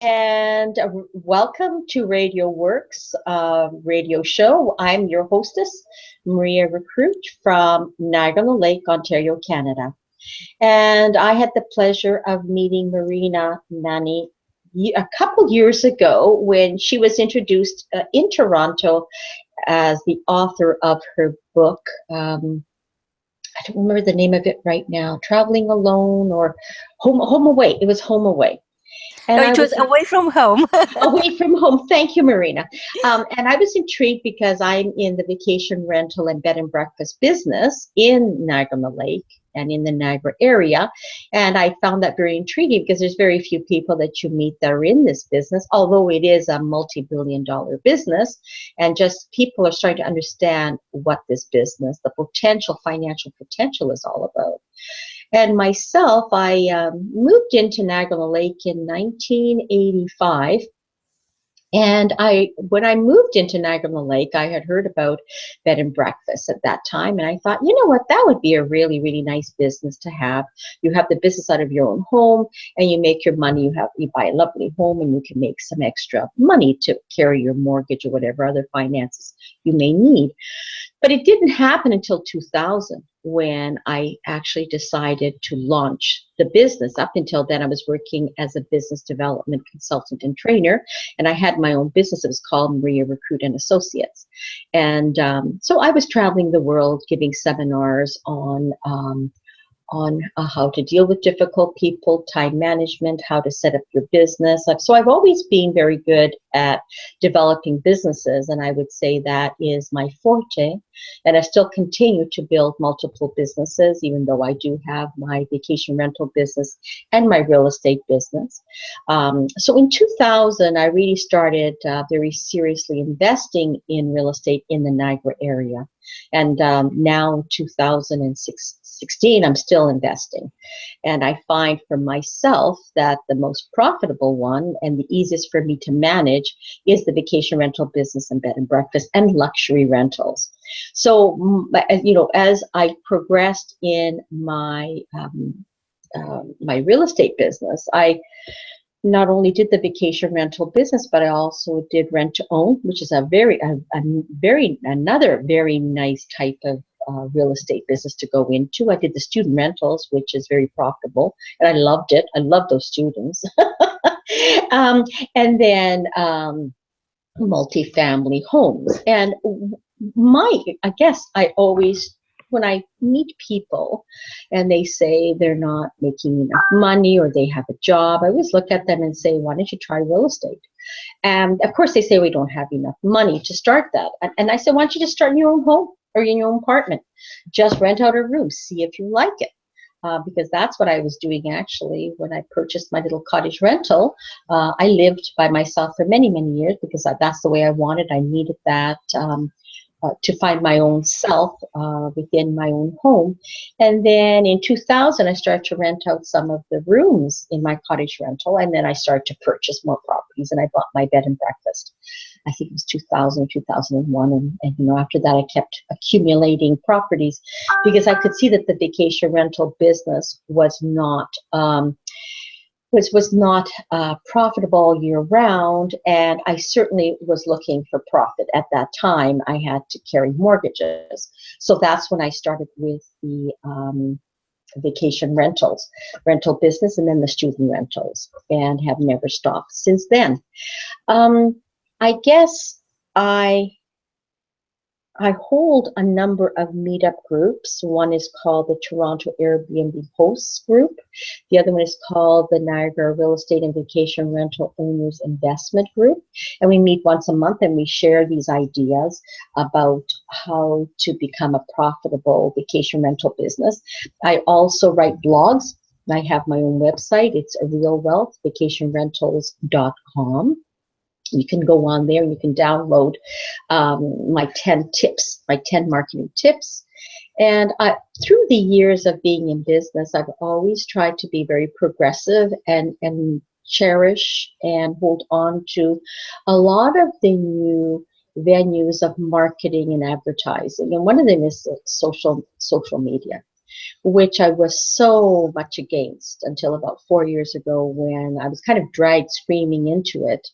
And welcome to Radio.W.O.R.K.S radio show. I'm your hostess, Maria Recruit from Niagara-on-the-Lake, Ontario, Canada. And I had the pleasure of meeting Marina Nani a couple years ago when she was introduced in Toronto as the author of her book. I don't remember the name of it right now. Traveling Alone or Home Away. It was Home Away. No, And I it was was away from home. away from home. Thank you, Marina. And I was intrigued because I'm in the vacation rental and bed and breakfast business in Niagara-on-the-Lake and in the Niagara area. And I found that very intriguing because there's very few people that you meet that are in this business, although it is a multi-billion-dollar business. And just people are starting to understand what this business, the potential, financial potential is all about. And myself, I moved into Niagara-on-the-Lake in 1985. And when I moved into Niagara-on-the-Lake, I had heard about bed and breakfast at that time. And I thought, you know what, that would be a really, really nice business to have. You have the business out of your own home and you make your money. You buy a lovely home and you can make some extra money to carry your mortgage or whatever other finances you may need. But it didn't happen until 2000 when I actually decided to launch the business. Up until then, I was working as a business development consultant and trainer, and I had my own business. It was called Maria Recruit and Associates. And so I was traveling the world giving seminars on how to deal with difficult people, time management, how to set up your business. So I've always been very good at developing businesses, and I would say that is my forte. And I still continue to build multiple businesses, even though I do have my vacation rental business and my real estate business. So in 2000, I really started very seriously investing in real estate in the Niagara area. And now 2016, I'm still investing. And I find for myself that the most profitable one and the easiest for me to manage is the vacation rental business and bed and breakfast and luxury rentals. So, as I progressed in my my real estate business, I not only did the vacation rental business, but I also did rent to own, which is another very nice type of real estate business to go into. I did the student rentals, which is very profitable, and I loved it. I love those students. And then multifamily homes. And I guess I always, when I meet people and they say they're not making enough money or they have a job, I always look at them and say, why don't you try real estate? And of course they say we don't have enough money to start that. And I said, why don't you just start in your own home or in your own apartment? Just rent out a room, see if you like it. Because that's what I was doing actually when I purchased my little cottage rental. I lived by myself for many, many years because that's the way I wanted. I needed that to find my own self within my own home. And then in 2000, I started to rent out some of the rooms in my cottage rental. And then I started to purchase more properties and I bought my bed and breakfast. I think it was 2000, 2001. And after that, I kept accumulating properties because I could see that the vacation rental business was not profitable year round, and I certainly was looking for profit at that time. I had to carry mortgages, so that's when I started with the vacation rental business, and then the student rentals, and have never stopped since then. I guess I hold a number of meetup groups. One is called the Toronto Airbnb Hosts Group. The other one is called the Niagara Real Estate and Vacation Rental Owners Investment Group. And we meet once a month and we share these ideas about how to become a profitable vacation rental business. I also write blogs. I have my own website. It's realwealthvacationrentals.com. You can go on there and you can download my 10 tips, my 10 marketing tips. And through the years of being in business, I've always tried to be very progressive and cherish and hold on to a lot of the new venues of marketing and advertising. And one of them is social media. which I was so much against until about 4 years ago when I was kind of dragged screaming into it.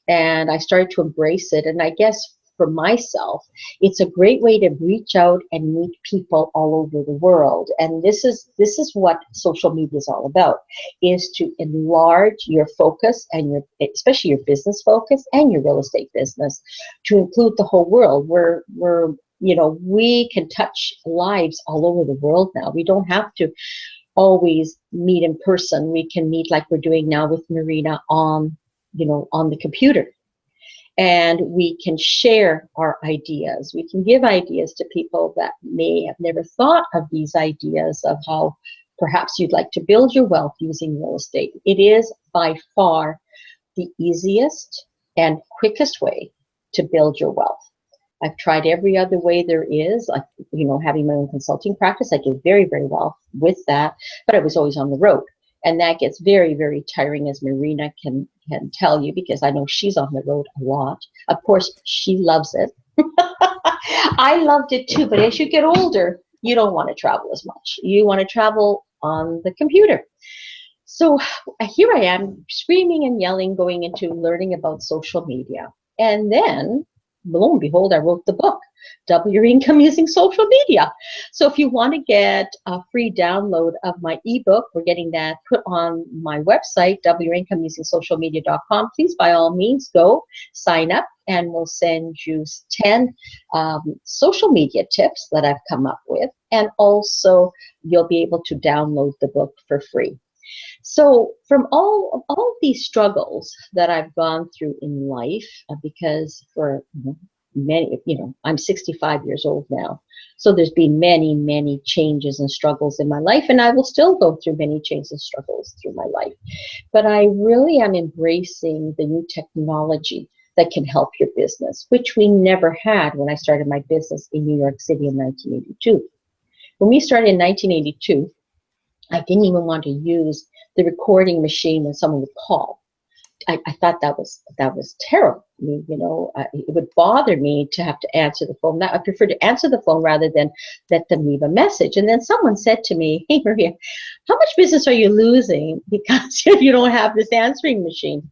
And I started to embrace it. And I guess for myself, it's a great way to reach out and meet people all over the world. And this is what social media is all about, is to enlarge your focus and your, especially your business focus and your real estate business, to include the whole world. We're we can touch lives all over the world now. We don't have to always meet in person. We can meet like we're doing now with Marina on the computer. And we can share our ideas. We can give ideas to people that may have never thought of these ideas of how perhaps you'd like to build your wealth using real estate. It is by far the easiest and quickest way to build your wealth. I've tried every other way there is, like, having my own consulting practice. I did very, very well with that, but I was always on the road. And that gets very, very tiring, as Marina can tell you, because I know she's on the road a lot. Of course, she loves it. I loved it too, but as you get older, you don't want to travel as much. You want to travel on the computer. So here I am, screaming and yelling, going into learning about social media. And then, lo and behold, I wrote the book, Double Your Income Using Social Media. So if you want to get a free download of my ebook, we're getting that put on my website, WYourIncomeUsingSocialMedia.com. Please, by all means, go sign up, and we'll send you 10 social media tips that I've come up with. And also, you'll be able to download the book for free. So from all of these struggles that I've gone through in life, because for many, I'm 65 years old now. So there's been many, many changes and struggles in my life, and I will still go through many changes and struggles through my life. But I really am embracing the new technology that can help your business, which we never had when I started my business in New York City in 1982. When we started in 1982, I didn't even want to use the recording machine when someone would call. I thought that was terrible. I mean, it would bother me to have to answer the phone. I prefer to answer the phone rather than let them leave a message. And then someone said to me, "Hey, Maria, how much business are you losing because you don't have this answering machine?"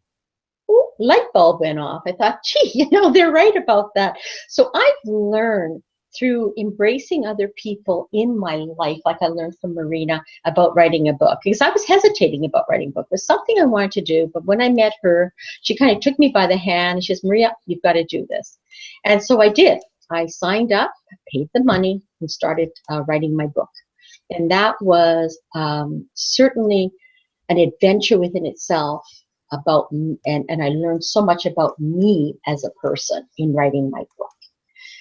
Ooh, light bulb went off. I thought, gee, they're right about that. So I've learned through embracing other people in my life, like I learned from Marina about writing a book, because I was hesitating about writing a book. It was something I wanted to do, but when I met her, she kind of took me by the hand, and she says, "Maria, you've got to do this." And so I did. I signed up, paid the money, and started writing my book. And that was certainly an adventure within itself about, and I learned so much about me as a person in writing my book.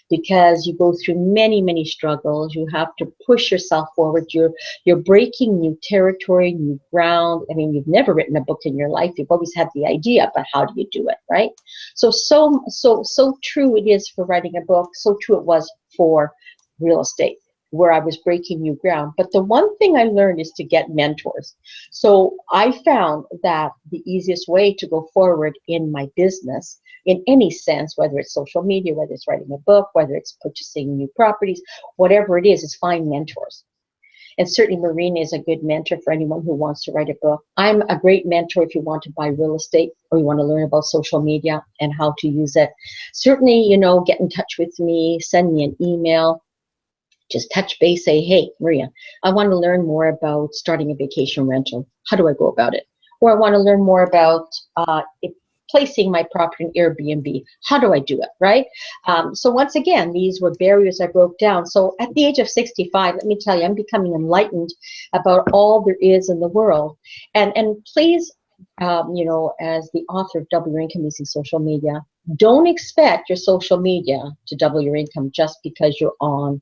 Because you go through many, many struggles. You have to push yourself forward. You're breaking new territory, new ground. I mean, you've never written a book in your life. You've always had the idea, but how do you do it, right? So true it is for writing a book. So true it was for real estate, where I was breaking new ground. But the one thing I learned is to get mentors. So I found that the easiest way to go forward in my business, in any sense, whether it's social media, whether it's writing a book, whether it's purchasing new properties, whatever it is find mentors. And certainly Marina is a good mentor for anyone who wants to write a book. I'm a great mentor if you want to buy real estate or you want to learn about social media and how to use it. Certainly, get in touch with me, send me an email. Just touch base, say, "Hey, Maria, I want to learn more about starting a vacation rental. How do I go about it?" Or I want to learn more about placing my property in Airbnb. How do I do it, right? So once again, these were barriers I broke down. So at the age of 65, let me tell you, I'm becoming enlightened about all there is in the world. And please, as the author of Double Your Income Using Social Media, don't expect your social media to double your income just because you're on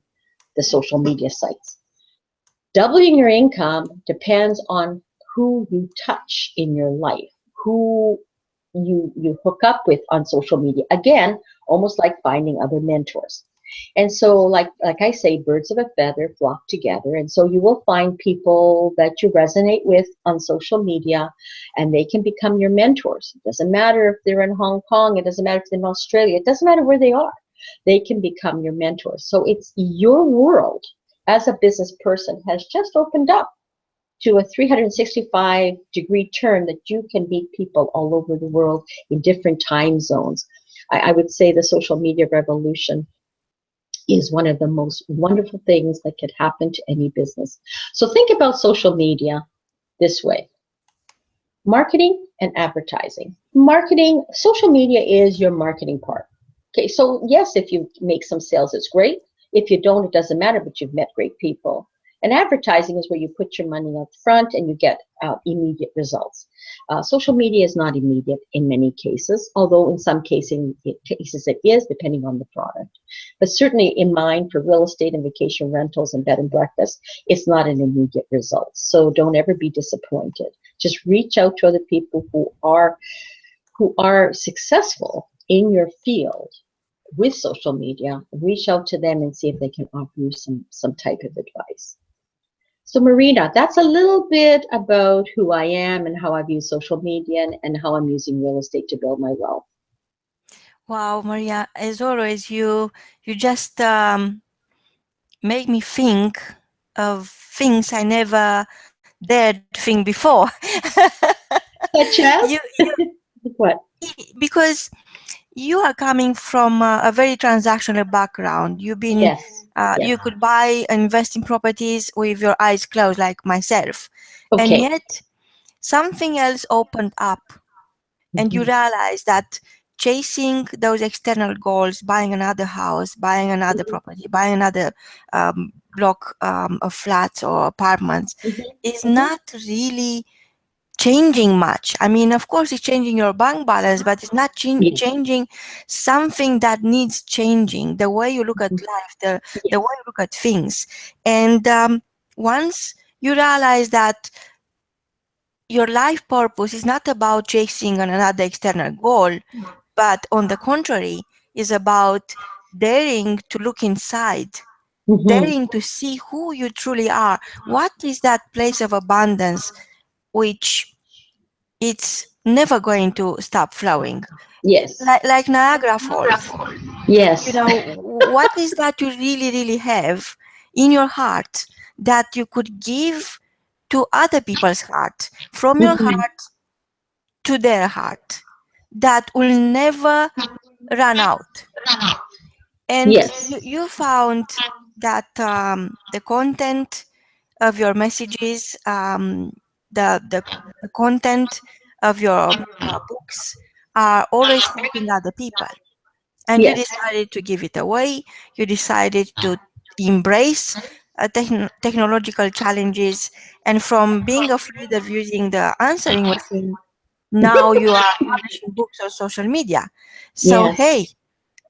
the social media sites. Doubling your income depends on who you touch in your life, who you hook up with on social media. Again, almost like finding other mentors. And so like I say, birds of a feather flock together. And so you will find people that you resonate with on social media, and they can become your mentors. It doesn't matter if they're in Hong Kong. It doesn't matter if they're in Australia. It doesn't matter where they are. They can become your mentors. So it's your world. as a business person has just opened up to a 365-degree turn that you can meet people all over the world in different time zones. I would say the social media revolution is one of the most wonderful things that could happen to any business. So think about social media this way: marketing and advertising. Marketing, social media is your marketing part. Okay, so yes, if you make some sales, it's great. If you don't, it doesn't matter, but you've met great people. And advertising is where you put your money up front and you get immediate results. Social media is not immediate in many cases, although in some cases it is, depending on the product. But certainly in mine, for real estate and vacation rentals and bed and breakfast, it's not an immediate result. So don't ever be disappointed. Just reach out to other people who are successful in your field with social media. Reach out to them and see if they can offer you some type of advice. So Marina, that's a little bit about who I am and how I've used social media and how I'm using real estate to build my wealth. Wow, Maria, as always, you just make me think of things I never dared think before. Such as? What? Because you are coming from a very transactional background. You've been, Yes. Yes. you could buy and invest in properties with your eyes closed, like myself. And Okay. yet, something else opened up, and you Mm-hmm. realize that chasing those external goals, buying another house, buying another Mm-hmm. property, buying another block of flats or apartments, is Mm-hmm. Mm-hmm. not really changing much. I mean, of course, it's changing your bank balance, but it's not Yes. changing something that needs changing. The way you look at Mm-hmm. life, the way Yes. you look at things. And once you realize that your life purpose is not about chasing another external goal, but on the contrary, is about daring to look inside, Mm-hmm. daring to see who you truly are. What is that place of abundance which it's never going to stop flowing? Yes. Like Niagara Falls. You Yes. know, what is that you really, really have in your heart that you could give to other people's heart, from your Mm-hmm. heart to their heart, that will never run out? And Yes. you found that the content of your messages, the content of your books are always helping other people. And you Yes. decided to give it away. You decided to embrace technological challenges. And from being afraid of using the answering machine, now you are publishing books on social media. So, Yes. hey,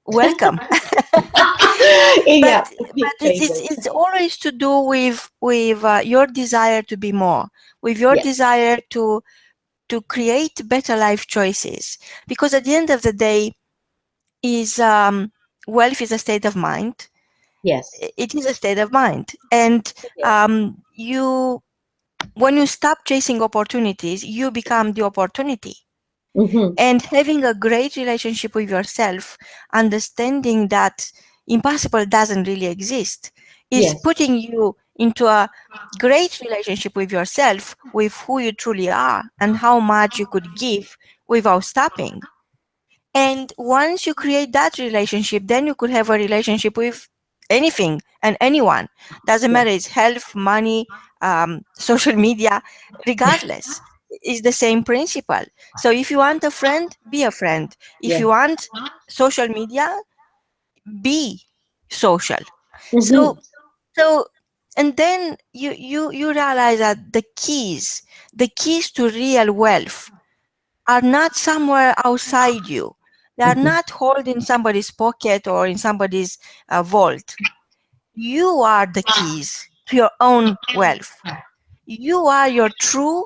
welcome. but Yeah. Big changes. it's always to do with your desire to be more, with your Yes. desire to create better life choices. Because at the end of the day, is wealth is a state of mind. Yes. It is a state of mind, and Yes. you, when you stop chasing opportunities, you become the opportunity. Mm-hmm. And having a great relationship with yourself, understanding that impossible doesn't really exist, is Yes. putting you into a great relationship with yourself, with who you truly are and how much you could give without stopping. And once you create that relationship, then you could have a relationship with anything and anyone. Doesn't matter, Yes. it's health, money, social media, regardless. It's the same principle. So if you want a friend, be a friend. If you Yes. want social media, be social. Mm-hmm. So so and then you realize that the keys to real wealth are not somewhere outside you. They are Mm-hmm. not held in somebody's pocket or in somebody's vault. You are the keys to your own wealth. You are your true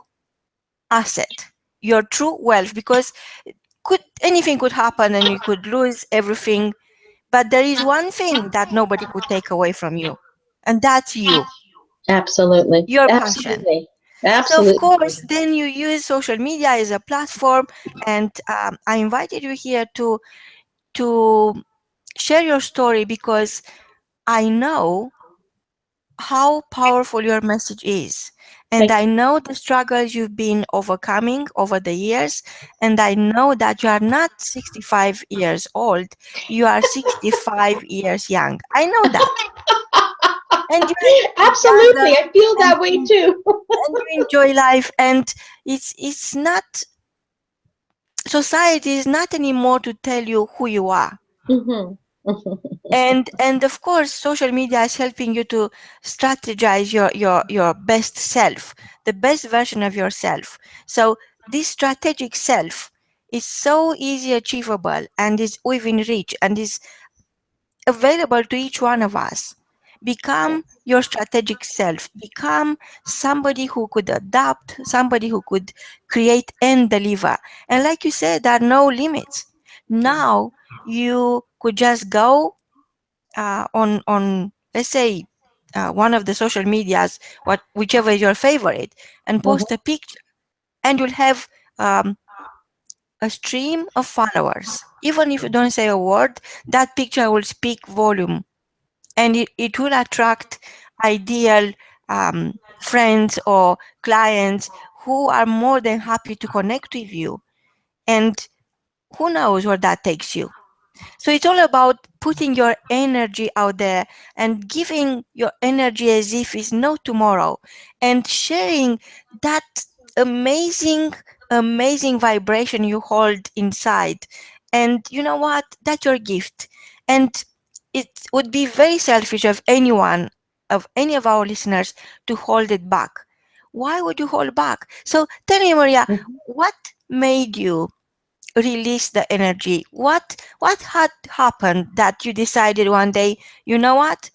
asset, your true wealth, because anything could happen and you could lose everything, but there is one thing that nobody could take away from you, and that's you, Absolutely. your passion. Absolutely. So of Absolutely. course, then you use social media as a platform, and I invited you here to share your story, because I know how powerful your message is. And Thank I you. know the struggles you've been overcoming over the years. And I know that you are not 65 years old. You are 65 years young. I know that. And you're still young, Absolutely. I feel and that way too. you enjoy life. And it's not, society is not anymore to tell you who you are. Hmm. And of course social media is helping you to strategize your best self, the best version of yourself. So this strategic self is so easy achievable and is within reach and is available to each one of us. Become Yes. your strategic self. Become somebody who could adapt, somebody who could create and deliver. And like you said, there are no limits. Now you could just go on let's say one of the social medias, whichever is your favorite, and post Hmm. a picture, and you'll have um, a stream of followers. Even if you don't say a word, that picture will speak volume, and it will attract ideal friends or clients who are more than happy to connect with you. And who knows where that takes you. So it's all about putting your energy out there and giving your energy as if it's no tomorrow, and sharing that amazing, amazing vibration you hold inside. And you know what? That's your gift. And it would be very selfish of anyone, of any of our listeners, to hold it back. Why would you hold back? So tell me, Maria, what made you release the energy? What had happened that you decided one day, you know what,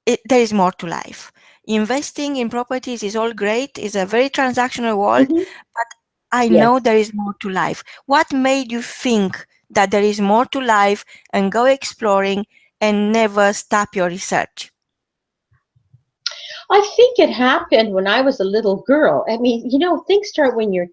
there is more to life? Investing in properties is all great, it's a very transactional world, Hmm. but I know Yes. there is more to life. What made you think that there is more to life and go exploring and never stop your research? I think it happened when I was a little girl. I mean, things start when you're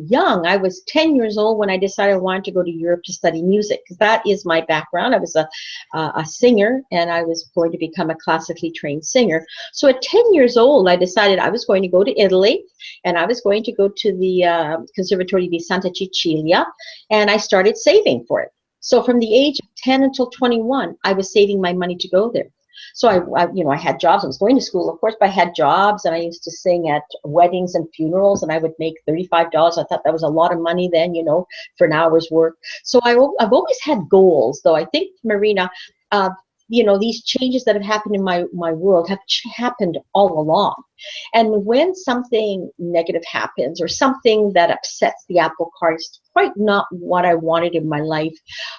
young. I was 10 years old when I decided I wanted to go to Europe to study music, because that is my background. I was a singer, and I was going to become a classically trained singer. So at 10 years old, I decided I was going to go to Italy, and I was going to go to the Conservatorio di Santa Cecilia, and I started saving for it. So from the age of 10 until 21, I was saving my money to go there. So I had jobs. I was going to school, of course, but I had jobs, and I used to sing at weddings and funerals, and I would make $35. I thought that was a lot of money then, for an hour's work. So I've always had goals, though. I think, Marina, uh, these changes that have happened in my world have happened all along. And when something negative happens, or something that upsets the apple cart, is quite not what I wanted in my life.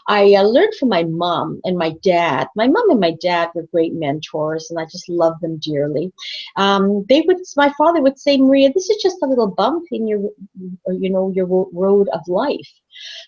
I learned from my mom and my dad. My mom and my dad were great mentors, and I just love them dearly. My father would say, Maria, this is just a little bump in your road of life.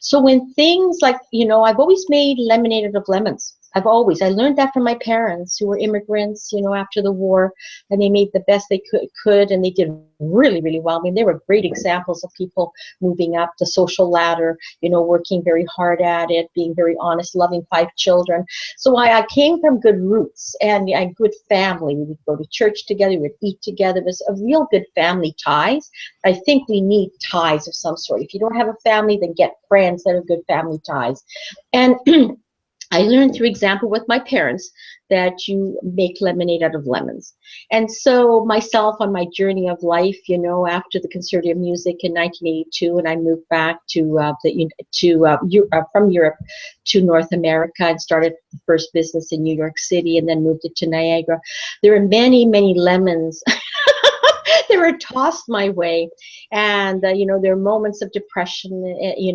So when things like, I've always made lemonade out of lemons. I learned that from my parents, who were immigrants, after the war, and they made the best they could, and they did really, really well. I mean, they were great examples of people moving up the social ladder, working very hard at it, being very honest, loving 5 children. So I came from good roots and a good family. We would go to church together, we would eat together. It was a real good family ties. I think we need ties of some sort. If you don't have a family, then get friends that are good family ties. And I learned through example with my parents that you make lemonade out of lemons. And so myself on my journey of life, after the Concerto of Music in 1982, and I moved back from Europe to North America, and started the first business in New York City, and then moved it to Niagara. There are many, many lemons that were tossed my way. And, there are moments of depression,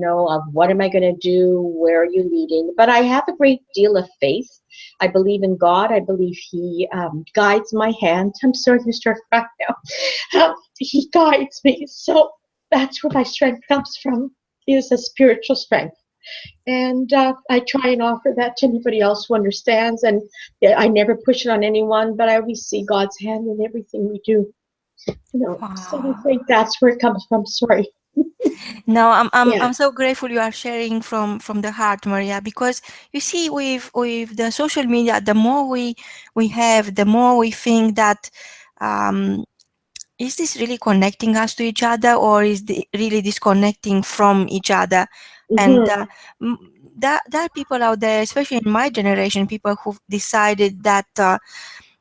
of what am I going to do? Where are you leading? But I have a great deal of faith. I believe in God. I believe He guides my hand. I'm sorry to start crying now. He guides me. So that's where my strength comes from, is a spiritual strength. And I try and offer that to anybody else who understands. And yeah, I never push it on anyone, but I always see God's hand in everything we do. So I Wow. think that's where it comes from. Sorry. No, Yeah. I'm so grateful you are sharing from the heart, Maria, because you see, with the social media, the more we have, the more we think that, um, is this really connecting us to each other, or is the really disconnecting from each other? And Hmm. m- there are people out there, especially in my generation, people who've decided that,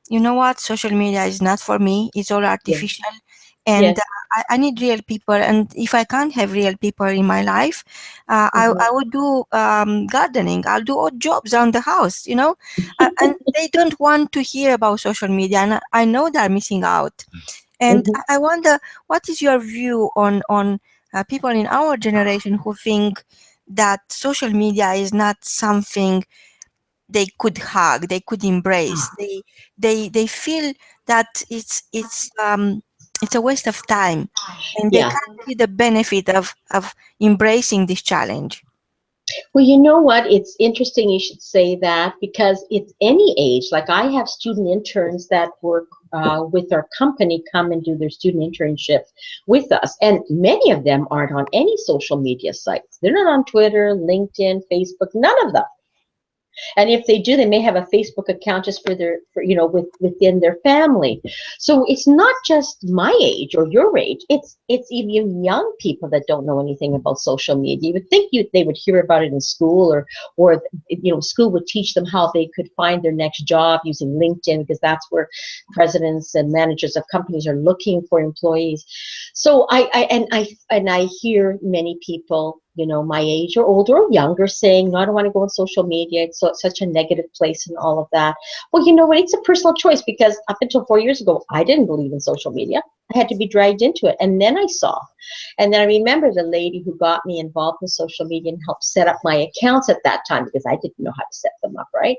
you know what, social media is not for me, it's all Yeah. artificial, and Yes. I need real people. And if I can't have real people in my life, I Hmm. would do gardening, I'll do odd jobs around the house, and they don't want to hear about social media, and I know they're missing out. And Hmm. I wonder, what is your view on people in our generation who think that social media is not something they could hug, they could embrace. They feel that it's a waste of time, and they Yeah. can't see the benefit of embracing this challenge. Well, you know what? It's interesting you should say that because it's any age. Like I have student interns that work with our company come and do their student internship with us. And many of them aren't on any social media sites. They're not on Twitter, LinkedIn, Facebook, none of them. And if they do, they may have a Facebook account just for their, within their family. So it's not just my age or your age. It's even young people that don't know anything about social media. You would think they would hear about it in school, or school would teach them how they could find their next job using LinkedIn, because that's where presidents and managers of companies are looking for employees. So I hear many people, my age or older or younger, saying, no, I don't want to go on social media. It's such a negative place and all of that. Well, you know what? It's a personal choice, because up until 4 years ago, I didn't believe in social media. I had to be dragged into it. And then I saw. And then I remember the lady who got me involved in social media and helped set up my accounts at that time, because I didn't know how to set them up, right?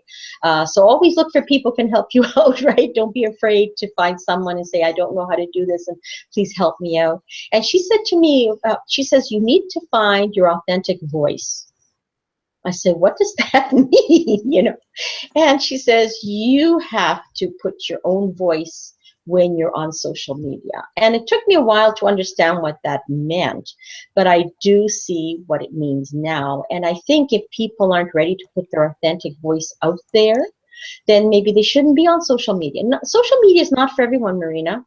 So always look for people who can help you out, right? Don't be afraid to find someone and say, I don't know how to do this, and please help me out. And she said to me, she says, you need to find your authentic voice. I said, what does that mean? And she says, you have to put your own voice when you're on social media. And it took me a while to understand what that meant, but I do see what it means now. And I think if people aren't ready to put their authentic voice out there, then maybe they shouldn't be on social media. Social media is not for everyone, Marina.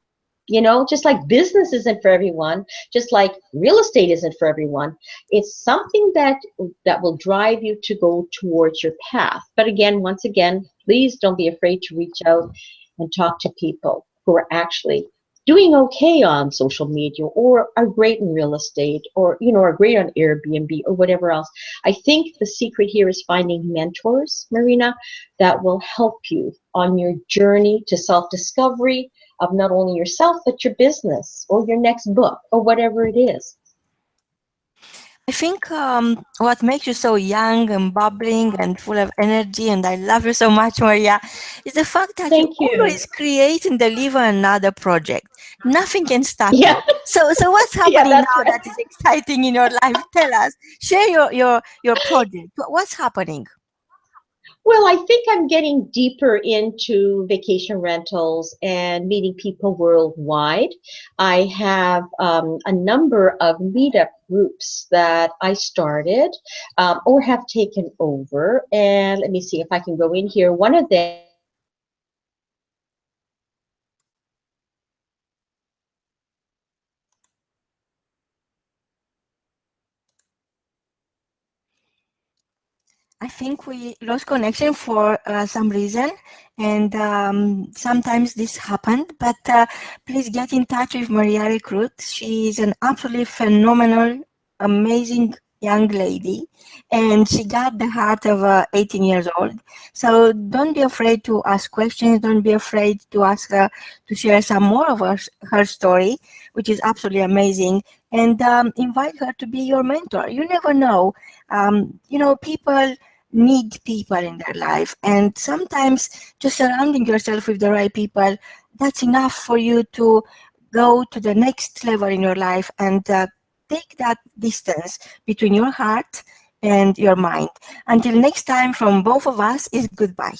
Just like business isn't for everyone, just like real estate isn't for everyone. It's something that will drive you to go towards your path. But again, once again, please don't be afraid to reach out and talk to people who are actually doing okay on social media, or are great in real estate, or are great on Airbnb or whatever else. I think the secret here is finding mentors, Marina, that will help you on your journey to self-discovery of not only yourself, but your business or your next book or whatever it is. I think what makes you so young and bubbling and full of energy, and I love you so much, Maria, is the fact that you Thank you. always create and deliver another project. Nothing can stop you. Yeah, So what's yeah, happening that's now right. that is exciting in your life? Tell us. Share your project. What's happening? Well, I think I'm getting deeper into vacation rentals and meeting people worldwide. I have a number of meetup groups that I started, or have taken over. And let me see if I can go in here. One of them I think we lost connection for some reason, and sometimes this happened. But please get in touch with Maria Recruit. She is an absolutely phenomenal, amazing young lady, and she got the heart of a 18 years old. So don't be afraid to ask questions. Don't be afraid to ask her to share some more of her story, which is absolutely amazing. And invite her to be your mentor. You never know. People need people in their life, and sometimes just surrounding yourself with the right people, that's enough for you to go to the next level in your life, and take that distance between your heart and your mind. Until next time, from both of us, is goodbye.